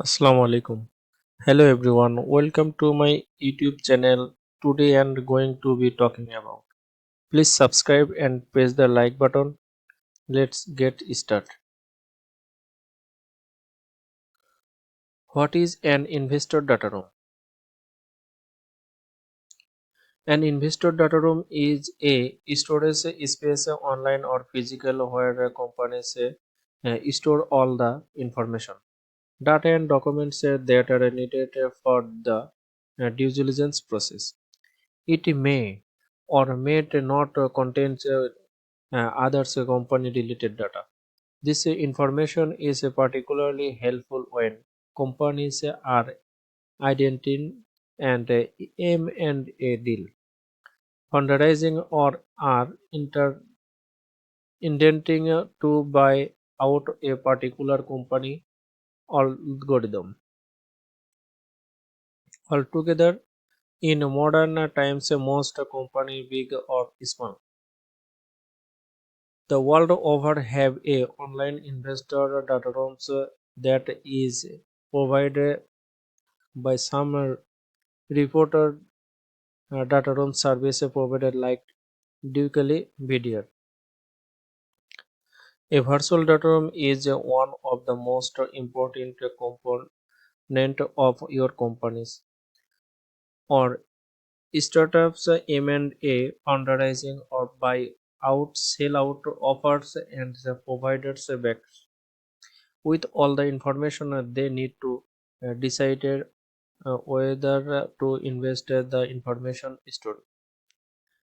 Assalamu alaikum. Hello everyone. Welcome to my YouTube channel. Today I'm going to be talking about. Please subscribe and press the like button. Let's get started. What is an investor data room? An investor data room is a storage space online or physical where companies store all the information, data and documents that are needed for the due diligence process. It may or may not contain others company related data. This information is particularly helpful when companies are identifying and M&A deal, fundraising or are intending to buy out a particular company algorithm. Altogether, in modern times, most company, big or small, the world over have a online investor data rooms that is provided by some reported data room service provider like Ducally Video. A virtual data room is one of the most important component of your companies or startups M&A fundraising or buy out sell out offers and the providers back with all the information they need to decide whether to invest the information stored.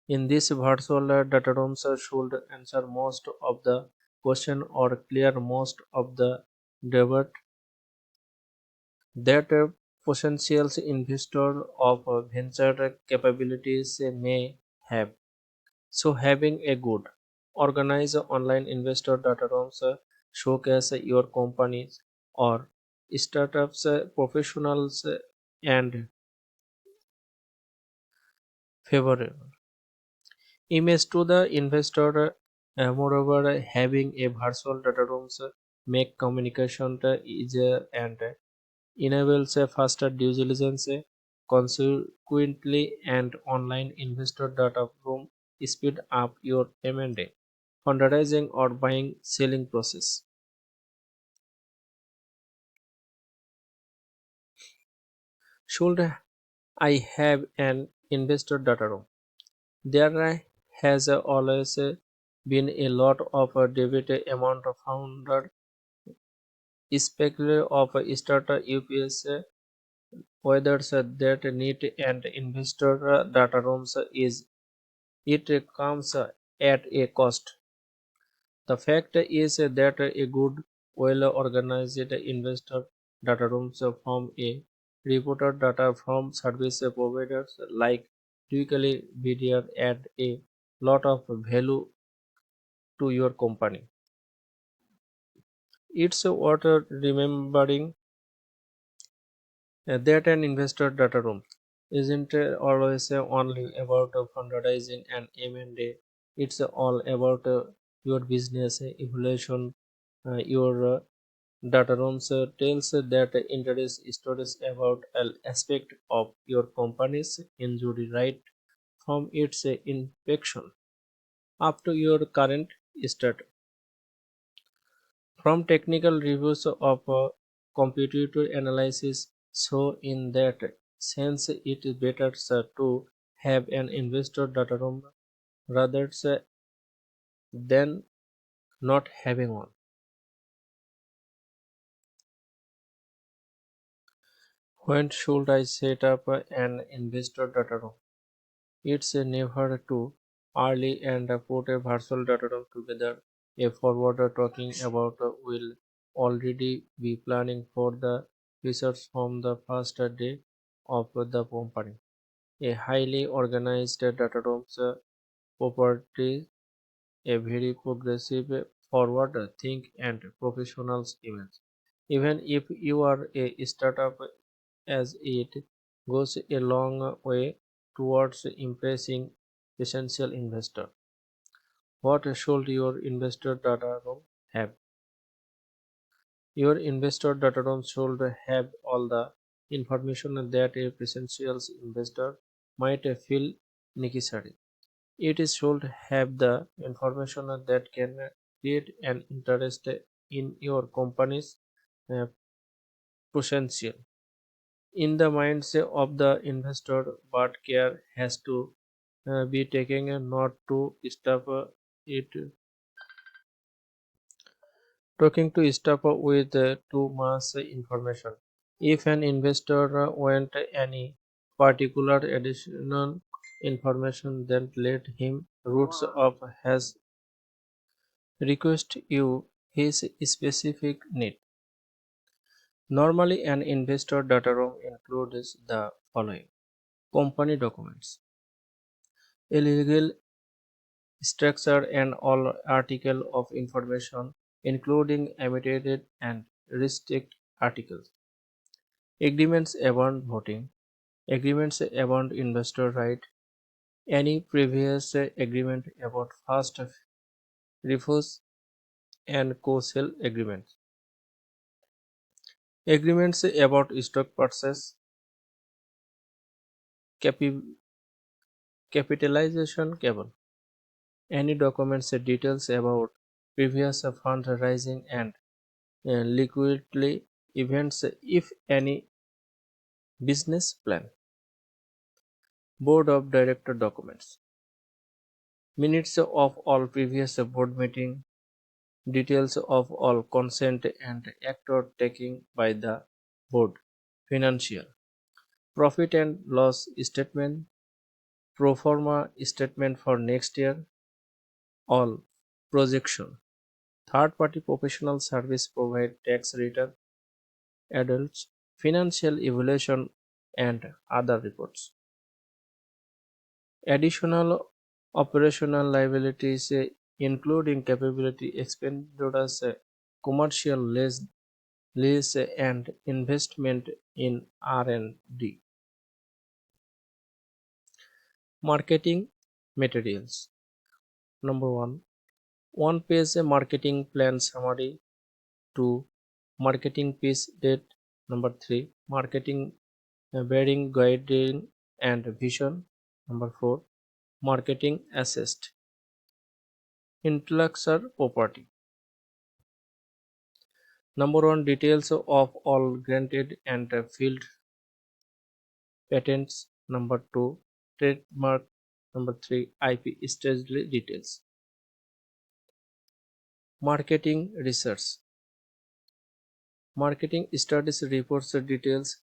In this virtual data rooms should answer most of the question or clear most of the debate that potential investor of venture capabilities may have. So having a good organized online investor data rooms showcase your companies or startups professionals and favorable image to the investor. Moreover, having a virtual data rooms make communication easier and enables a faster due diligence. Consequently, and online investor data room speed up your M&A, fundraising or buying selling process. Should I have an investor data room? There has always been a lot of debate among the founder, especially of startup UPS, whether that need and investor data rooms is it comes at a cost. The fact is that a good, well organized investor data rooms from a reported data from service providers like typically video add a lot of value to your company. It's worth remembering that an investor data room isn't always only about fundraising and M&A. It's all about your business evaluation. Your data rooms tells that interest stories about an aspect of your company's injury right from its inspection up to your current state. From technical reviews of competitor analysis, so in that sense it is better to have an investor data room rather than not having one. When should I set up an investor data room? It's never too early and put a virtual data room together. A forwarder talking about will already be planning for the research from the first day of the company. A highly organized data rooms property, a very progressive forward think and professionals image. Even if you are a startup, as it goes a long way towards impressing essential investor. What should your investor data room have? Your investor data room should have all the information that a potential investor might feel necessary. It is should have the information that can create an interest in your company's uh, potential. In the minds of the investor, but care has to be taken not to stop it talking to stop with too much information. If an investor want any particular additional information, then let him roots of has request you his specific need. Normally, an investor data room includes the following: company documents, a legal structure, and all article of information, including annotated and restricted articles, agreements about voting, agreements about investor right, any previous agreement about first refuse and co-sale agreements, agreements about stock purchase, capi- capitalization cable, any documents details about previous fundraising and liquidity events, if any, business plan, board of director documents, minutes of all previous board meeting, details of all consent and act or taking by the board, financial, profit and loss statement, pro forma statement for next year, all projection, third party professional service provide tax return, adults, financial evaluation and other reports. Additional operational liabilities including capability expenditures, commercial lease and investment in R&D. Marketing materials. Number 1. One page marketing plan summary. 2. Marketing piece date. Number 3. Marketing bearing guiding and vision. Number 4. Marketing assist. Intellectual property. Number 1. Details of all granted and field patents. Number 2. Trademark. Number 3. IP strategy details. Marketing research. Marketing studies reports details,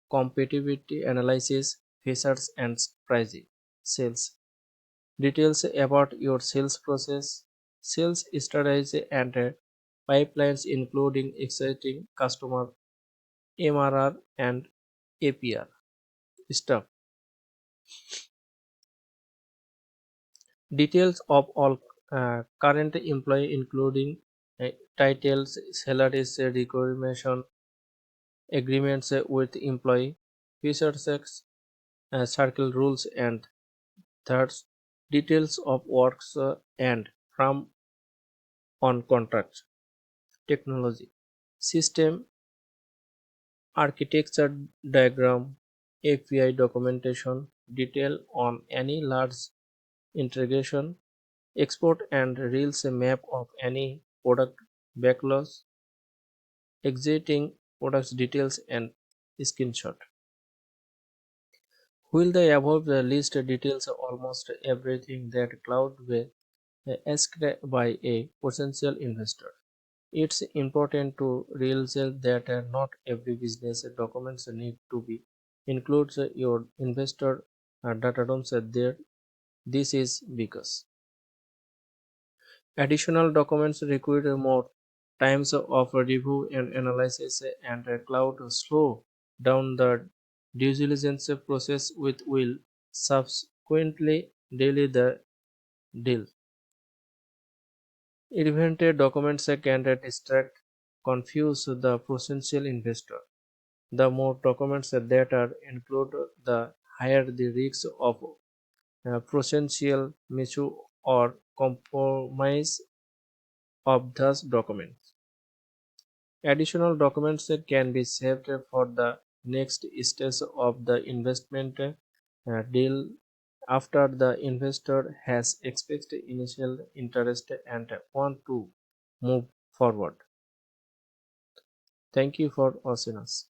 compatibility analysis, features and pricing. Sales. Details about your sales process, sales strategy and pipelines including exciting customer MRR and APR. Stuff. Details of all current employee including titles, salaries, recognition, agreements with employee, future sex, circle rules and thirds, details of works and from on contracts, technology, system architecture diagram, API documentation, detail on any large integration, export and reels map of any product backlogs, exiting products details and screenshot. While the above list details almost everything that cloud will asked by a potential investor, it's important to realize that not every business documents need to be includes your investor data rooms there. This is because additional documents require more times of review and analysis, and cloud slow down the due diligence process, which will subsequently delay the deal. Invented documents can distract, confuse the potential investor. The more documents that are included, the higher the risk of potential misuse or compromise of those documents. Additional documents can be saved for the next stage of the investment deal after the investor has expressed initial interest and want to move forward. Thank you for watching us.